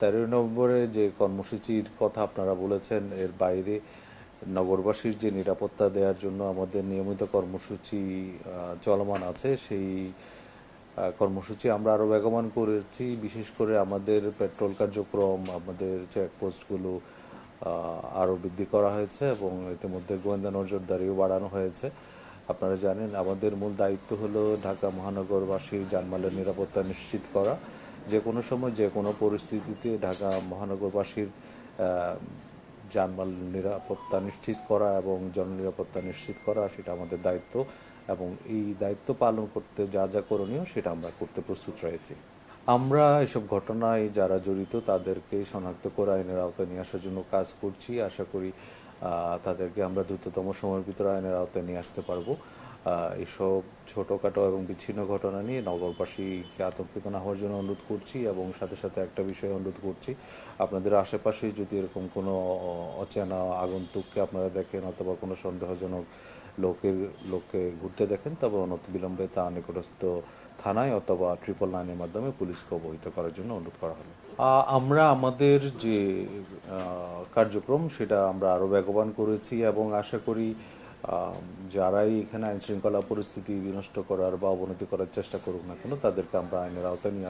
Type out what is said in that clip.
13 নম্বরে যে কর্মসূচির কথা আপনারা বলেছেন, এর বাইরে নগরবাসীর যে নিরাপত্তা দেওয়ার জন্য আমাদের নিয়মিত কর্মসূচি চলমান আছে। সেই কর্মসূচি আমরা আরও বেগবান করেছি। বিশেষ করে আমাদের পেট্রোল কার্যক্রম, আমাদের চেকপোস্টগুলো আরও বৃদ্ধি করা হয়েছে এবং ইতিমধ্যে গোয়েন্দা নজরদারিও বাড়ানো হয়েছে। আপনারা জানেন আমাদের মূল দায়িত্ব হলো ঢাকা মহানগরবাসীর জানমালের নিরাপত্তা নিশ্চিত করা। যে কোনো সময় যে কোনো পরিস্থিতিতে ঢাকা মহানগরবাসীর জানমাল নিরাপত্তা নিশ্চিত করা এবং জননিরাপত্তা নিশ্চিত করা, সেটা আমাদের দায়িত্ব এবং এই দায়িত্ব পালন করতে যা যা করণীয় সেটা আমরা করতে প্রস্তুত রয়েছি। আমরা এসব ঘটনায় যারা জড়িত তাদেরকে শনাক্ত করে আইনের আওতায় নিয়ে আসার জন্য কাজ করছি। আশা করি তাদেরকে আমরা দ্রুততম সময়ের ভিতরে আইনের আওতায় নিয়ে আসতে পারবো। এসব ছোটোখাটো এবং বিচ্ছিন্ন ঘটনা নিয়ে নগরবাসীকে আতঙ্কিত না হওয়ার জন্য অনুরোধ করছি এবং সাথে সাথে একটা বিষয় অনুরোধ করছি, আপনাদের আশেপাশে যদি এরকম কোনো অচেনা আগন্তুককে আপনারা দেখেন অথবা কোনো সন্দেহজনক লোককে ঘুরতে দেখেন, তবে অনতিবিলম্বে তা নিকটস্থ থানায় অথবা 999-এর মাধ্যমে পুলিশকে অবহিত করার জন্য অনুরোধ করা হলো। আমরা আমাদের যে কার্যক্রম সেটা আমরা আরও বেগবান করেছি এবং আশা করি যারাই এখানে আইনশৃঙ্খলা পরিস্থিতি বিনষ্ট করার বা অবনতি করার চেষ্টা করুক না কেন, তাদেরকে আমরা আইনের আওতায় নিয়ে